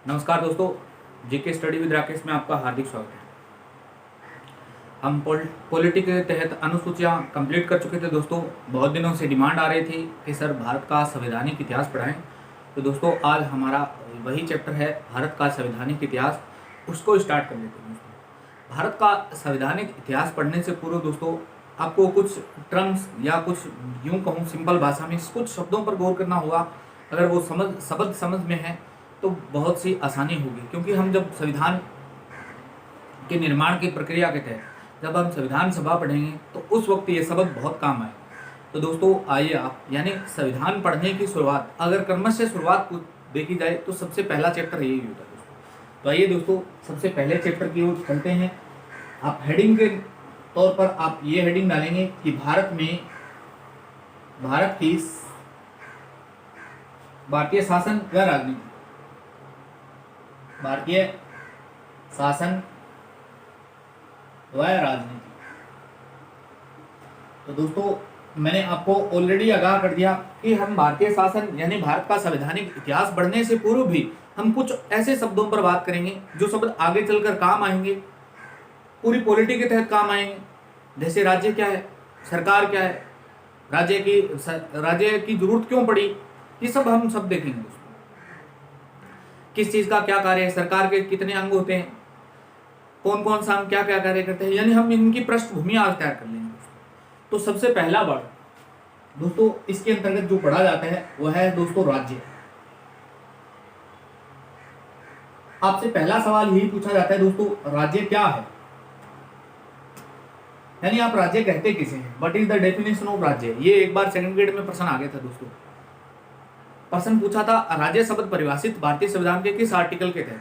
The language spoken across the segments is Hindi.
नमस्कार दोस्तों, जीके स्टडी विद राकेश में आपका हार्दिक स्वागत है। हम पॉलिटी के तहत अनुसूचियां कंप्लीट कर चुके थे दोस्तों। बहुत दिनों से डिमांड आ रही थी कि सर भारत का संवैधानिक इतिहास पढ़ाएं। तो दोस्तों आज हमारा वही चैप्टर है भारत का संवैधानिक इतिहास, उसको स्टार्ट कर लेते हैं दोस्तों। भारत का संवैधानिक इतिहास पढ़ने से पूर्व दोस्तों आपको कुछ टर्म्स या कुछ यूँ कहूँ सिंपल भाषा में कुछ शब्दों पर गौर करना होगा। अगर वो शब्द समझ में है तो बहुत सी आसानी होगी, क्योंकि हम जब संविधान के निर्माण की प्रक्रिया के तहत जब हम संविधान सभा पढ़ेंगे तो उस वक्त ये शब्द बहुत काम आए। तो दोस्तों आइए आप यानी संविधान पढ़ने की शुरुआत अगर क्रमश से शुरुआत देखी जाए तो सबसे पहला चैप्टर यही होता है दोस्तों। तो आइए दोस्तों सबसे पहले चैप्टर की ओर चलते हैं। आप हेडिंग के तौर पर आप ये हेडिंग डालेंगे कि भारतीय शासन व राजनीति, भारतीय शासन व राजनीति। तो दोस्तों मैंने आपको ऑलरेडी आगाह कर दिया कि हम भारतीय शासन यानी भारत का संवैधानिक इतिहास बढ़ने से पूर्व भी हम कुछ ऐसे शब्दों पर बात करेंगे जो शब्द आगे चलकर काम आएंगे, पूरी पॉलिटी के तहत काम आएंगे। जैसे राज्य क्या है, सरकार क्या है, राज्य की जरूरत क्यों पड़ी, ये सब हम सब देखेंगे दोस्तों। किस चीज़ का क्या कार्य है, सरकार के कितने अंग होते हैं, कौन कौन सा अंग क्या क्या कार्य करते हैं, यानी हम इनकी पृष्ठभूमि आज तैयार कर लेंगे दोस्तों। तो सबसे पहला वर्ड दोस्तों इसके अंतर्गत जो पढ़ा जाता है वह है दोस्तों राज्य। आपसे पहला सवाल यही पूछा जाता है दोस्तों, राज्य क्या है, यानी आप राज्य कहते किसे हैं, what is the definition of राज्य। ये एक बार सेकंड ग्रेड में प्रश्न आ गया था दोस्तों। प्रश्न पूछा था राज्य शब्द परिभाषित भारतीय संविधान के किस आर्टिकल के तहत।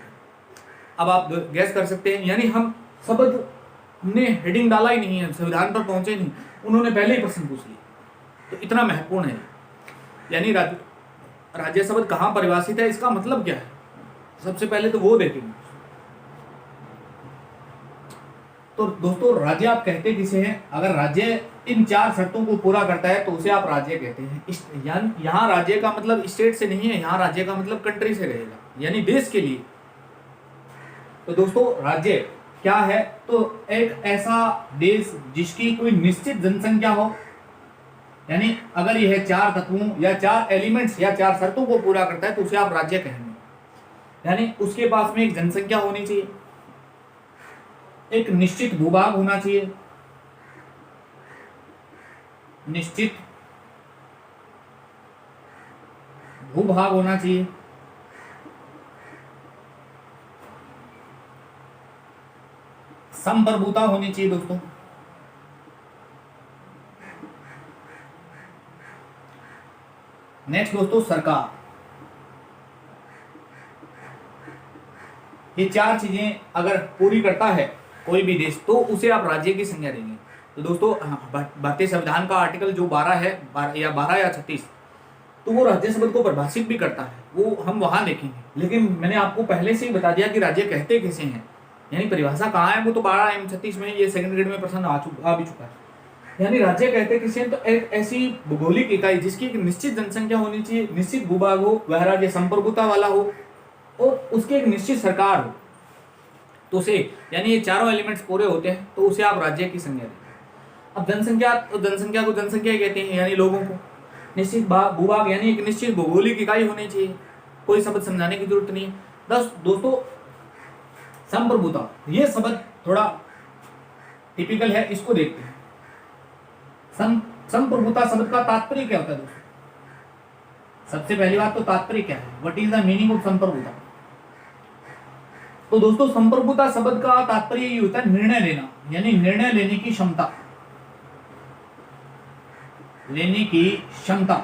अब आप गैस कर सकते हैं, यानी हम शब्द हमने हेडिंग डाला ही नहीं है, संविधान पर पहुंचे नहीं, उन्होंने पहले ही प्रश्न पूछ लिया। तो इतना महत्वपूर्ण है, यानी राज्य शब्द कहाँ परिभाषित है, इसका मतलब क्या है, सबसे पहले तो वो देखेंगे। तो दोस्तों राज्य आप कहते किसे हैं, अगर राज्य इन चार शर्तों को पूरा करता है तो उसे आप राज्य कहते हैं। यानी यहाँ राज्य का मतलब स्टेट से नहीं है, यहाँ राज्य का मतलब कंट्री से रहेगा, यानी देश के लिए। तो दोस्तों राज्य क्या है, तो एक ऐसा देश जिसकी कोई निश्चित जनसंख्या हो, यानी अगर यह चार तत्वों या चार एलिमेंट्स या चार शर्तों को पूरा करता है तो उसे आप राज्य कहेंगे। यानी उसके पास में एक जनसंख्या होनी चाहिए, एक निश्चित भूभाग होना चाहिए, निश्चित भूभाग होना चाहिए, संप्रभुता होनी चाहिए दोस्तों, नेक्स्ट दोस्तों सरकार। ये चार चीजें अगर पूरी करता है कोई भी देश तो उसे आप राज्य की संज्ञा देंगे। तो दोस्तों भारतीय संविधान का आर्टिकल जो 12 है, 12 या 36, तो वो राज्य शब्द को परिभाषित भी करता है, वो हम वहां देखेंगे। लेकिन मैंने आपको पहले से ही बता दिया कि राज्य कहते किसे हैं, यानी परिभाषा कहाँ है, वो तो 12 एवं 36 में ये सेकंड ग्रेड में प्रश्न आ भी चुका है। यानी राज्य कहते किसे हैं, तो एक ऐसी भौगोलिक इकाई जिसकी एक निश्चित जनसंख्या होनी चाहिए, निश्चित भूभाग हो, वह राज्य संप्रभुता वाला हो और उसकी एक निश्चित सरकार हो, तो उसे यानी ये चारों एलिमेंट्स पूरे होते हैं तो उसे आप राज्य की संज्ञा देंगे। अब जनसंख्या, तो जनसंख्या को जनसंख्या कहते हैं, यानी लोगों को। निश्चित भूभाग यानी एक निश्चित भौगोलिक इकाई होनी चाहिए, कोई शब्द समझाने की जरूरत नहीं है। दोस्तों संप्रभुता, ये शब्द थोड़ा टिपिकल है, इसको देखते हैं। संप्रभुता शब्द का तात्पर्य क्या होता है दोस्तों। सबसे पहली बात तो तात्पर्य क्या है, what is the meaning of संप्रभुता। तो दोस्तों संप्रभुता शब्द का तात्पर्य ये होता है निर्णय लेना, यानी निर्णय लेने की क्षमता, लेने की क्षमता।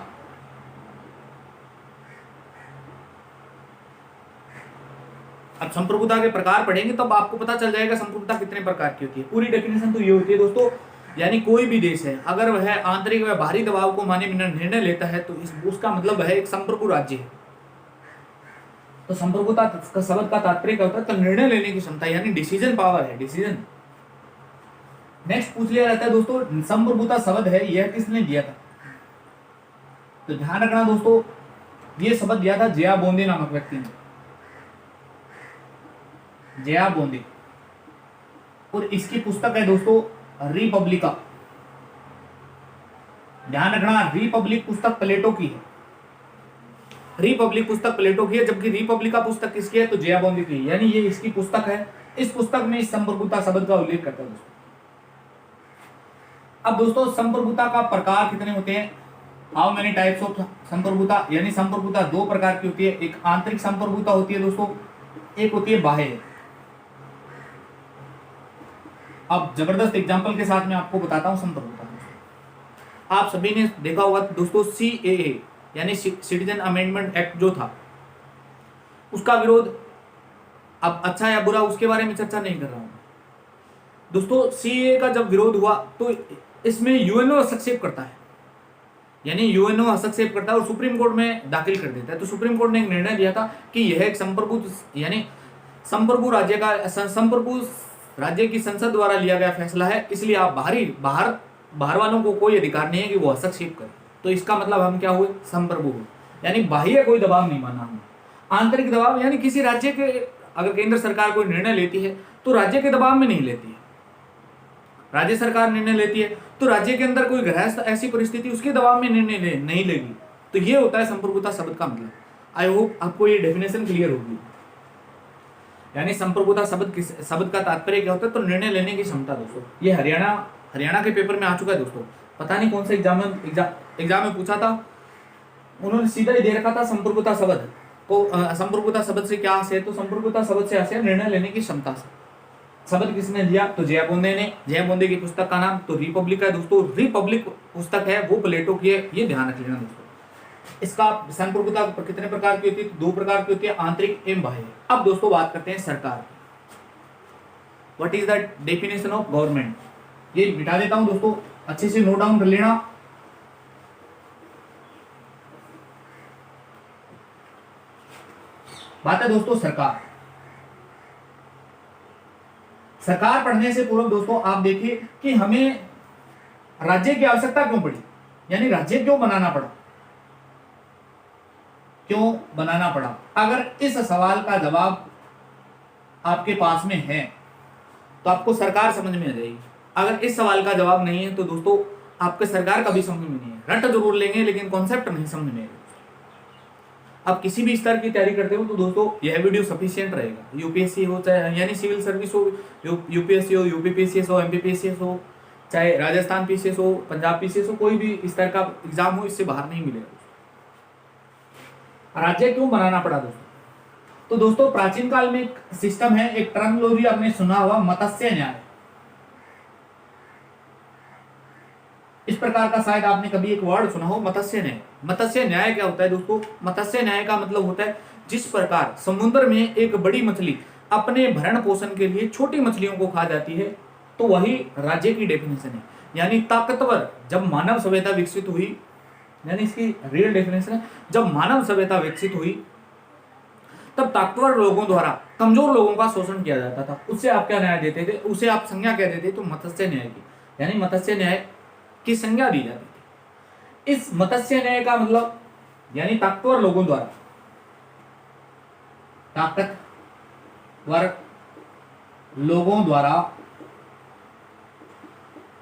अब संप्रभुता के प्रकार पढ़ेंगे तब आपको पता चल जाएगा संप्रभुता कितने प्रकार की होती है। पूरी डेफिनेशन तो ये होती है दोस्तों, यानी कोई भी देश है अगर वह आंतरिक व बाहरी दबाव को माने बिना निर्णय लेता है तो उसका मतलब वह एक संप्रभु राज्य है। तो संप्रभुता शब्द का तात्पर्य क्या होता है, तो निर्णय लेने की क्षमता, यानी डिसीजन पावर है, डिसीजन। नेक्स्ट पूछ लिया जाता है दोस्तों संप्रभुता शब्द है यह किसने दिया था। तो ध्यान रखना दोस्तों, ये शब्द दिया था जया बोंदे नामक व्यक्ति ने। जया बोंदे, और इसकी पुस्तक है दोस्तों रिपब्लिका। ध्यान रखना, रिपब्लिक पुस्तक प्लेटो की है, रिपब्लिक पुस्तक प्लेटो की है, जबकि रिपब्लिका पुस्तक किसकी है, तो जया बोंदे की है, यानी ये इसकी पुस्तक है। इस पुस्तक में इस संप्रभुता शब्द का उल्लेख करता है दोस्तों। अब दोस्तों संप्रभुता का प्रकार कितने होते हैं, हाउ मेनी टाइप्स ऑफ संप्रभुता, यानी संप्रभुता दो प्रकार की होती है, एक आंतरिक संप्रभुता होती है दोस्तों, एक होती है बाह्य। अब जबरदस्त एग्जांपल के साथ मैं आपको बताता हूं संप्रभुता। आप सभी ने देखा होगा दोस्तों सीएए यानी सिटीजन अमेंडमेंट एक्ट जो था, उसका विरोध, अब अच्छा या बुरा उसके बारे में चर्चा नहीं कर रहा हूं दोस्तों। सीएए का जब विरोध हुआ तो इसमें यूएनओ हस्तक्षेप करता है, यानी यूएनओ हस्तक्षेप करता है और सुप्रीम कोर्ट में दाखिल कर देता है। तो सुप्रीम कोर्ट ने एक निर्णय दिया था कि यह एक संप्रभु यानी संप्रभु राज्य का संप्रभु राज्य की संसद द्वारा लिया गया फैसला है, इसलिए आप बाहर वालों को कोई अधिकार नहीं है कि वो हस्तक्षेप करें। तो इसका मतलब हम क्या हुए, संप्रभु हुए, यानी बाह्य कोई दबाव नहीं माना हमने। आंतरिक दबाव यानी किसी राज्य के, अगर केंद्र सरकार कोई निर्णय लेती है तो राज्य के दबाव में नहीं लेती है, राज्य सरकार निर्णय लेती है तो राज्य के अंदर कोई ग्रह ऐसी परिस्थिति उसके दबाव में निर्णय नहीं लेगी। तो ये होता है संप्रभुता शब्द का मतलब। आई होप आपको ये डेफिनेशन क्लियर होगी। यानी संप्रभुता शब्द का तात्पर्य क्या होता है, तो निर्णय लेने की क्षमता दोस्तों। ये हरियाणा के पेपर में आ चुका है दोस्तों, पता नहीं कौन सा एग्जाम में पूछा था, उन्होंने सीधा ही दे रखा था संप्रभुता शब्द को। संप्रभुता शब्द से क्या आशय है, तो संप्रभुता शब्द से आशय निर्णय लेने की क्षमता से। शब्द किसने दिया, तो जया बोंदे ने। जया बोंदे की पुस्तक का नाम तो रिपब्लिक है दोस्तों। रिपब्लिक पुस्तक है वो प्लेटो की है, ये ध्यान रख लेना दोस्तों। इसका संप्रभुता कितने प्रकार की होती है, दो प्रकार की होती है, आंतरिक एवं बाह्य। अब दोस्तों बात करते हैं सरकार। What is the definition of government, ये मिटा देता हूं दोस्तों, अच्छे से नोट डाउन कर लेना। बात है दोस्तों सरकार। सरकार पढ़ने से पूर्व दोस्तों आप देखिए कि हमें राज्य की आवश्यकता क्यों पड़ी, यानी राज्य क्यों बनाना पड़ा, क्यों बनाना पड़ा। अगर इस सवाल का जवाब आपके पास में है तो आपको सरकार समझ में आ जाएगी। अगर इस सवाल का जवाब नहीं है तो दोस्तों आपके सरकार कभी समझ में नहीं है, रट जरूर लेंगे लेकिन कॉन्सेप्ट नहीं समझ में आएगा। आप किसी भी स्तर की तैयारी करते हो तो दोस्तों यह वीडियो सफिशिएंट रहेगा। यूपीएससी हो चाहे यानी सिविल सर्विस हो, यूपीएससी हो, यूपीपीसीएस हो, एमपीपीसीएस हो, चाहे राजस्थान पीसीएस हो, पंजाब पीसीएस हो, कोई भी स्तर का एग्जाम हो, इससे बाहर नहीं मिलेगा। राज्य क्यों बनाना पड़ा दोस्तों, तो दोस्तों प्राचीन काल में एक सिस्टम है, एक टर्मिनोलॉजी आपने सुना हुआ, मत्स्य न्याय। इस प्रकार का शायद आपने कभी एक वर्ड सुना हो, मत्स्य न्याय। मत्स्य न्याय क्या होता है दोस्तों, मत्स्य न्याय का मतलब होता है जिस प्रकार समुद्र में एक बड़ी मछली अपने भरण पोषण के लिए छोटी मछलियों को खा जाती है, तो वही राज्य की डेफिनेशन है। यानी ताकतवर, जब मानव सभ्यता विकसित हुई, यानी इसकी रियल डेफिनेशन है, जब मानव सभ्यता विकसित हुई तब ताकतवर लोगों द्वारा कमजोर लोगों का शोषण किया जाता था। उससे आप क्या न्याय देते थे, उसे आप संज्ञा क्या देते, तो मत्स्य न्याय की, यानी मत्स्य न्याय की संज्ञा दी जाती थी। इस मत्स्य न्याय का मतलब यानी ताकतवर लोगों द्वारा, ताकतवर लोगों द्वारा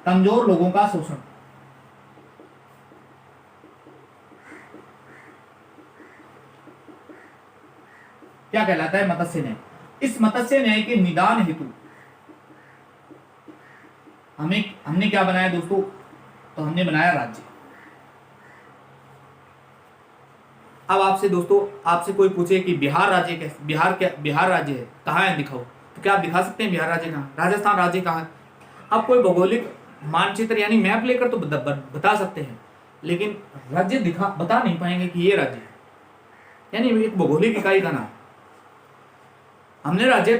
कमजोर लोगों का शोषण। क्या कहलाता है, मत्स्य न्याय। इस मत्स्य न्याय के निदान हेतु हमने क्या बनाया दोस्तों, तो हमने बनाया राज्य। अब आपसे कोई पूछे कि बिहार राज्य कैसे, बिहार राज्य है कहाँ है, दिखाओ, तो क्या आप दिखा सकते हैं बिहार राज्य कहाँ, राजस्थान राज्य कहाँ है। आप कोई भौगोलिक मानचित्र यानी मैप लेकर तो बता सकते हैं, लेकिन राज्य बता नहीं पाएंगे कि ये राज्य है, यानी एक भौगोलिक इकाई का नाम। हमने राज्य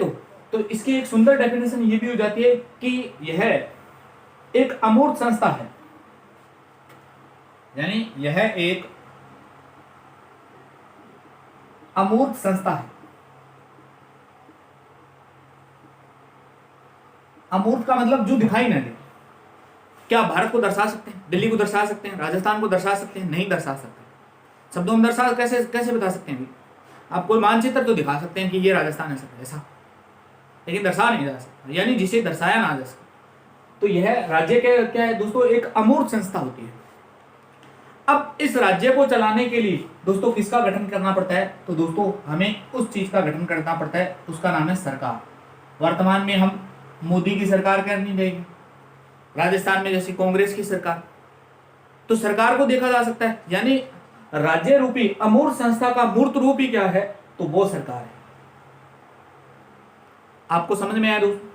तो इसकी एक सुंदर डेफिनेशन ये भी हो जाती है कि यह एक अमूर्त संस्था है, यानी यह एक अमूर्त संस्था है। अमूर्त का मतलब जो दिखाई ना दे। क्या आप भारत को दर्शा सकते हैं, दिल्ली को दर्शा सकते हैं, राजस्थान को दर्शा सकते हैं, नहीं दर्शा सकते। शब्दों में दर्शा कैसे बता सकते हैं, आप कोई मानचित्र तो दिखा सकते हैं कि ये राजस्थान है, ऐसा लेकिन दर्शा नहीं जा सकता, यानी जिसे दर्शाया ना जा सकता। तो यह राज्य के क्या है दोस्तों, एक अमूर्त संस्था होती है। अब इस राज्य को चलाने के लिए दोस्तों किसका गठन करना पड़ता है, तो दोस्तों हमें उस चीज का गठन करना पड़ता है, उसका नाम है सरकार। वर्तमान में हम मोदी की सरकार करनी रहेगी, राजस्थान में जैसे कांग्रेस की सरकार। तो सरकार को देखा जा सकता है, यानी राज्य रूपी अमूर्त संस्था का मूर्त रूप ही क्या है, तो वो सरकार है। आपको समझ में आया दोस्तों?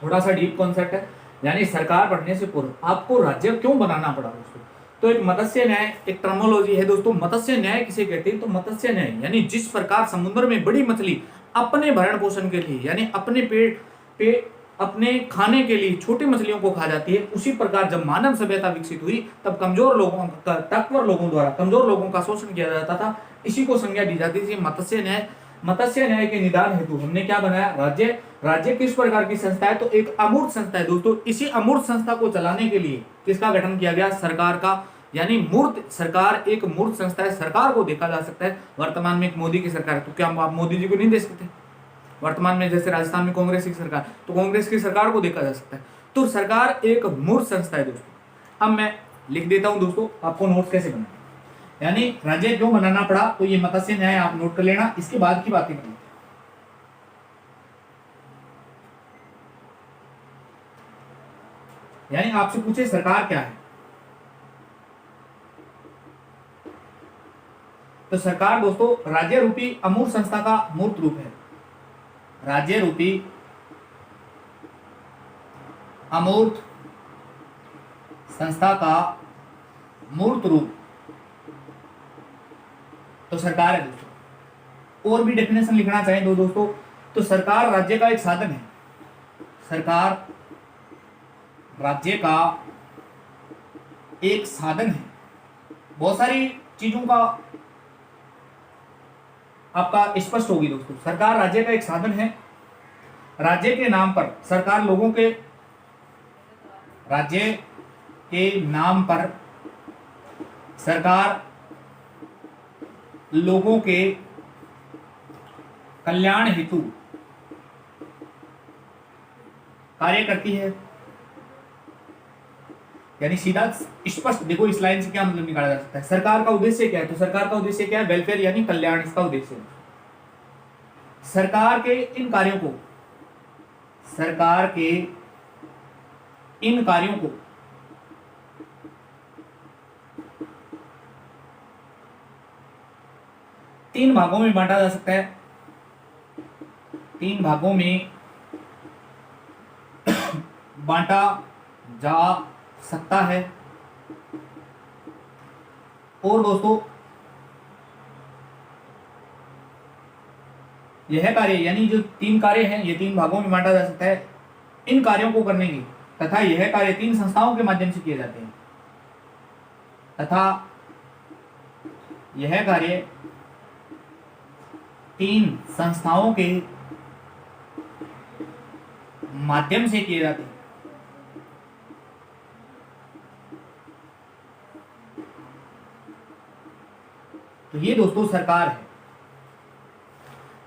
थोड़ा सा डीप कॉन्सेप्ट है। यानी सरकार बढ़ने से पूर्व आपको राज्य क्यों बनाना पड़ा दोस्तों, तो एक मत्स्य न्याय, एक टर्मोलॉजी है दोस्तों। मत्स्य न्याय किसे कहते हैं, तो मत्स्य न्याय यानी जिस प्रकार समुद्र में बड़ी मछली अपने भरण पोषण के लिए, यानी अपने पेट पे अपने खाने के लिए छोटी मछलियों को खा जाती है, उसी प्रकार जब मानव सभ्यता विकसित हुई तब कमजोर लोगों का, ताकतवर लोगों द्वारा कमजोर लोगों का शोषण किया जाता था। इसी को संज्ञा दी जाती थी मत्स्य न्याय। मत्स्य न्याय के निदान हेतु हमने क्या बनाया, राज्य। राज्य किस प्रकार की संस्था है, तो एक अमूर्त संस्था है दोस्तों। इसी अमूर्त संस्था को चलाने के लिए किसका गठन किया गया, सरकार का। यानी मूर्त सरकार एक मूर्त संस्था है, सरकार को देखा जा सकता है। वर्तमान में एक मोदी की सरकार है, तो क्या आप मोदी जी को नहीं देख सकते? वर्तमान में जैसे राजस्थान में कांग्रेस की सरकार, तो कांग्रेस की सरकार को देखा जा सकता है। तो सरकार एक मूर्त संस्था है दोस्तों। अब मैं लिख देता हूं दोस्तों, आपको नोट्स कैसे बनाना, यानी राज्य क्यों बनाना पड़ा, तो ये मत्स्य न्याय आप नोट कर लेना, इसके बाद की बातें करना। यानी आपसे पूछे सरकार क्या है, तो सरकार दोस्तों राज्य रूपी अमूर्त संस्था का मूर्त रूप है। राज्य रूपी अमूर्त संस्था का मूर्त रूप तो सरकार है दोस्तों। और भी डेफिनेशन लिखना चाहें दो दोस्तों, तो सरकार राज्य का एक साधन है। सरकार राज्य का एक साधन है। बहुत सारी चीजों का आपका स्पष्ट होगी दोस्तों। सरकार राज्य का एक साधन है। राज्य के नाम पर सरकार लोगों के, राज्य के नाम पर सरकार लोगों के कल्याण हेतु कार्य करती है। यानी सीधा स्पष्ट देखो, इस लाइन से क्या मतलब निकाला जा सकता है, सरकार का उद्देश्य क्या है, तो सरकार का उद्देश्य क्या है, वेलफेयर यानी कल्याण, इसका उद्देश्य है। सरकार के इन कार्यों को, सरकार के इन कार्यों को तीन भागों में बांटा जा सकता है। तीन भागों में बांटा जा सकता है। और दोस्तों यह कार्य, यानी जो तीन कार्य हैं, ये तीन भागों में बांटा जा सकता है। इन कार्यों को करने की तथा यह कार्य तीन संस्थाओं के माध्यम से किए जाते हैं, तथा यह कार्य तीन संस्थाओं के माध्यम से किए जाते हैं। तो ये दोस्तों सरकार है।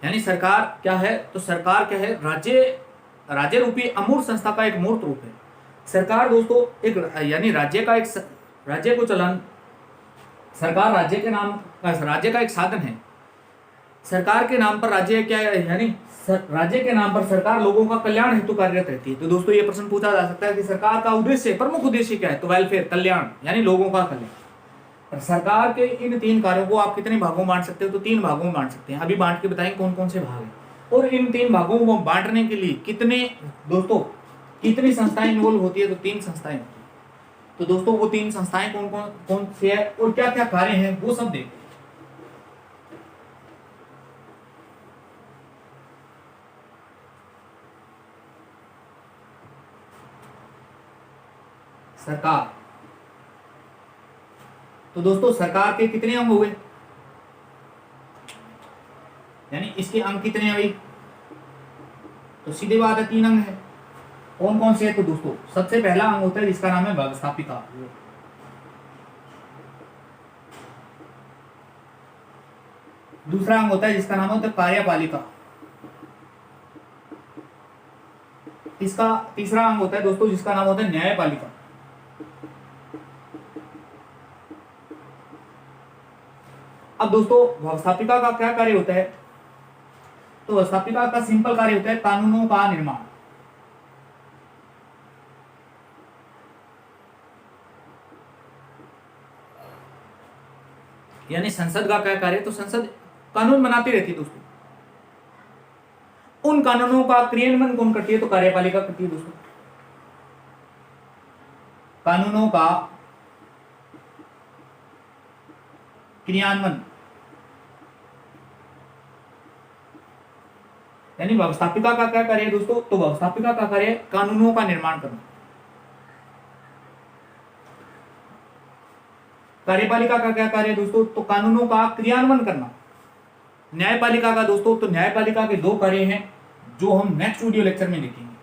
यानी सरकार क्या है, तो सरकार क्या है, राज्य रूपी अमूर्त संस्था का एक मूर्त रूप है। सरकार दोस्तों एक, यानी राज्य का एक, राज्य को चलान, सरकार राज्य के नाम, राज्य का एक साधन है। सरकार के नाम पर राज्य क्या है, यानी राज्य के नाम पर सरकार लोगों का कल्याण हेतु कार्यरत रहती है। तो दोस्तों ये प्रश्न पूछा जा सकता है कि सरकार का उद्देश्य, प्रमुख उद्देश्य क्या है, तो वेलफेयर, कल्याण, यानी लोगों का कल्याण। सरकार के इन तीन कार्यों को आप कितने भागों में बांट सकते हो, तो तीन भागों में बांट सकते हैं। अभी बांट के बताएं कौन कौन से भाग हैं, और इन तीन भागों को बांटने के लिए कितने दोस्तों, कितनी संस्थाएं इन्वॉल्व होती है, तो तीन संस्थाएं होती है। तो दोस्तों वो तीन संस्थाएं कौन कौन कौन से है और क्या क्या कार्य हैं, वो सब देखते हैं। सरकार, तो दोस्तों सरकार के कितने अंग हुए, यानी इसके अंग कितने हैं भाई, तो सीधी बात है तीन अंग है। कौन कौन से है, तो दोस्तों सबसे पहला अंग होता है जिसका नाम है व्यवस्थापिका। दूसरा अंग होता है जिसका नाम होता है कार्यपालिका। इसका तीसरा अंग होता है दोस्तों जिसका नाम होता है न्यायपालिका। अब दोस्तों व्यवस्थापिका का क्या कार्य होता है? तो व्यवस्थापिका का सिंपल कार्य होता है कानूनों का निर्माण। यानी संसद का क्या कार्य? तो संसद कानून बनाती रहती है दोस्तों। उन कानूनों का क्रियान्वयन कौन करती है? तो कार्यपालिका करती है दोस्तों। कानूनों का क्रियान्वयन यानी व्यवस्थापिका का क्या कार्य है दोस्तों? तो व्यवस्थापिका का कार्य कानूनों का निर्माण करना। कार्यपालिका का क्या कार्य है दोस्तों? तो कानूनों का क्रियान्वयन करना। न्यायपालिका का दोस्तों, तो न्यायपालिका के दो कार्य हैं जो हम नेक्स्ट वीडियो लेक्चर में देखेंगे,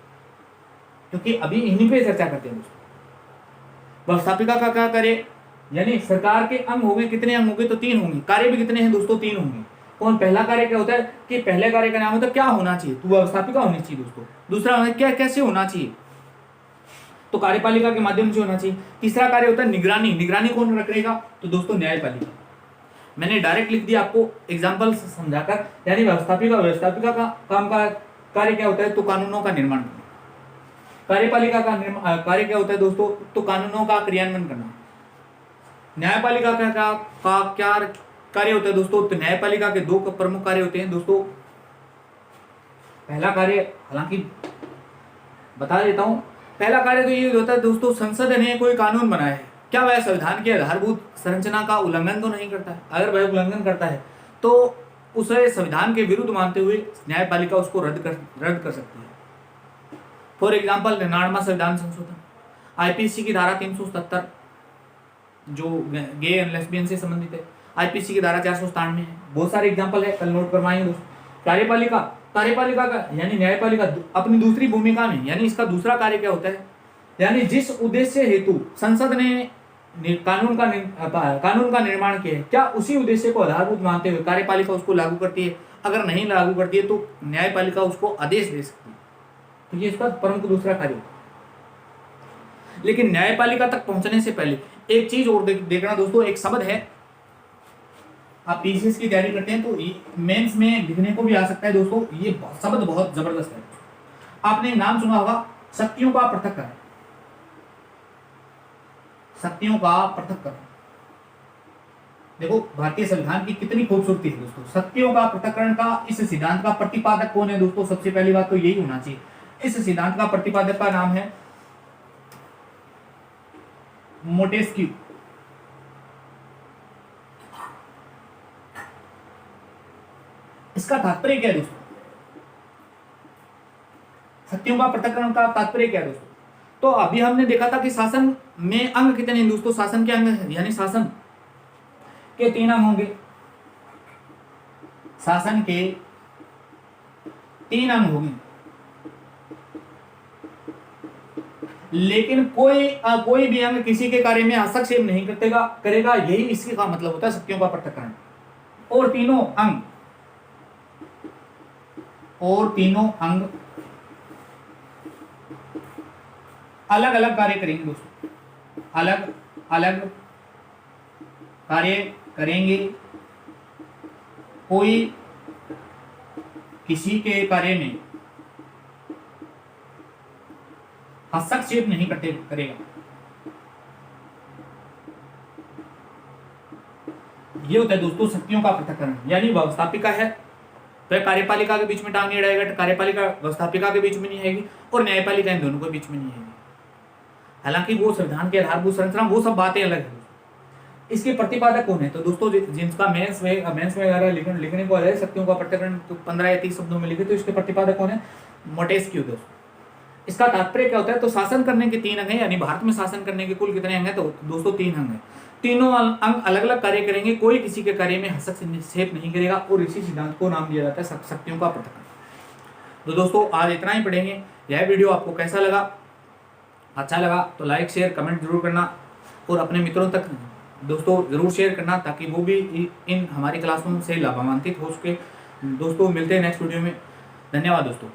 क्योंकि अभी इन्हीं पे चर्चा करते हैं दोस्तों। व्यवस्थापिका का क्या कार्य? यानी सरकार के अंग होंगे, कितने अंग होंगे? तो 3 होंगे। कार्य भी कितने हैं दोस्तों? 3 होंगे। कौन? पहला कार्य क्या होता है कि पहले कार्य का नाम होता है क्या होना चाहिए? तो व्यवस्थापिका होनी चाहिए दोस्तों। दूसरा क्या कैसे होना चाहिए? तो कार्यपालिका के माध्यम से होना चाहिए। तीसरा कार्य होता है निगरानी। निगरानी कौन रखेगा? तो दोस्तों न्यायपालिका। मैंने डायरेक्ट लिख दिया आपको एग्जाम्पल समझाकर। यानी व्यवस्थापिका का काम का कार्य क्या होता है? तो कानूनों का निर्माण करना। कार्यपालिका का कार्य क्या होता है दोस्तों? तो कानूनों का क्रियान्वयन करना। न्यायपालिका का क्या कार्य होता है दोस्तों? तो न्यायपालिका के 2 प्रमुख कार्य होते हैं दोस्तों। पहला कार्य, हालांकि बता देता हूं, पहला कार्य तो ये होता है दोस्तों, संसद ने कोई कानून बनाया है, क्या वह संविधान की आधारभूत संरचना का उल्लंघन तो नहीं करता है? अगर वह उल्लंघन करता है तो उसे संविधान के विरुद्ध मानते हुए न्यायपालिका उसको रद्द कर सकती है। फॉर एग्जाम्पल 99वां संविधान संशोधन, आईपीसी की धारा 377 जो गे एंड लेस्बियन से संबंधित है, आईपीसी की धारा 497 है। बहुत सारे एग्जाम्पल है, कल नोट करवाएंगे दोस्तों। कार्यपालिका का यानी न्यायपालिका अपनी दूसरी भूमिका में, यानी इसका दूसरा कार्य क्या होता है? यानी जिस उद्देश्य हेतु संसद ने कानून का निर्माण किया है, क्या उसी उद्देश्य को आधारभूत मानते हुए कार्यपालिका उसको लागू करती है? अगर नहीं लागू करती है तो न्यायपालिका उसको आदेश दे सकती है। तो ये इसका प्रमुख दूसरा कार्य होता है। लेकिन न्यायपालिका तक पहुंचने से पहले एक चीज और देखना दोस्तों, एक शब्द है, आप पीसीएस की तैयारी करते हैं तो मेंस में लिखने को भी आ सकता है दोस्तों। ये शब्द बहुत जबरदस्त है। आपने नाम सुना होगा, शक्तियों का पृथक्करण। शक्तियों का पृथक्करण, देखो भारतीय संविधान की कितनी खूबसूरती है दोस्तों। शक्तियों का पृथक्करण का इस सिद्धांत का प्रतिपादक कौन है दोस्तों? सबसे पहली बात तो यही होना चाहिए, इस सिद्धांत का प्रतिपादक का नाम है मोंटेस्क्यू। इसका तात्पर्य क्या है दोस्तों? शक्तियों का पृथक्करण का तात्पर्य क्या है दोस्तों? तो अभी हमने देखा था कि शासन में अंग कितने हैं दोस्तों? शासन के अंग यानी शासन के 3 अंग होंगे। शासन के 3 अंग होंगे, लेकिन कोई भी अंग किसी के कार्य में हस्तक्षेप नहीं करेगा। यही इसके का मतलब होता है शक्तियों का पृथक्करण। और तीनों अंग अलग अलग कार्य करेंगे दोस्तों, अलग अलग कार्य करेंगे। कोई किसी के कार्य में हस्तक्षेप नहीं करेगा। ये होता है दोस्तों शक्तियों का पृथक्करण। यानी व्यवस्थापिका है तो कार्यपालिका के बीच में टांग नहीं रहेगा, कार्यपालिका व्यवस्थापिका के बीच में नहीं आएगी, और न्यायपालिका इन दोनों के बीच में नहीं आएगी। हालांकि वो संविधान के आधारभूत संरचना, वो सब बातें अलग है। इसके प्रतिपादक कौन है? तो दोस्तों जिनका मेंस वगैरह लिखने को आ जाए शक्तियों का पृथक्करण तो 15 या 30 शब्दों में लिखे, तो इसके प्रतिपादक कौन है? मोंटेस्क्यू दोस्तों। इसका तात्पर्य क्या होता है? तो शासन करने के 3 अंग हैं, यानी भारत में शासन करने के कुल कितने अंग हैं? तो दोस्तों 3 अंग हैं। तीनों अंग अलग अलग कार्य करेंगे, कोई किसी के कार्य में हस्तक्षेप नहीं करेगा, और इसी सिद्धांत को नाम दिया जाता है शक्तियों का पृथक्करण। तो दोस्तों आज इतना ही पढ़ेंगे। यह वीडियो आपको कैसा लगा? अच्छा लगा तो लाइक शेयर कमेंट जरूर करना, और अपने मित्रों तक दोस्तों जरूर शेयर करना, ताकि वो भी इन हमारी क्लासों से लाभान्वित हो सके। दोस्तों मिलते हैं नेक्स्ट वीडियो में। धन्यवाद दोस्तों।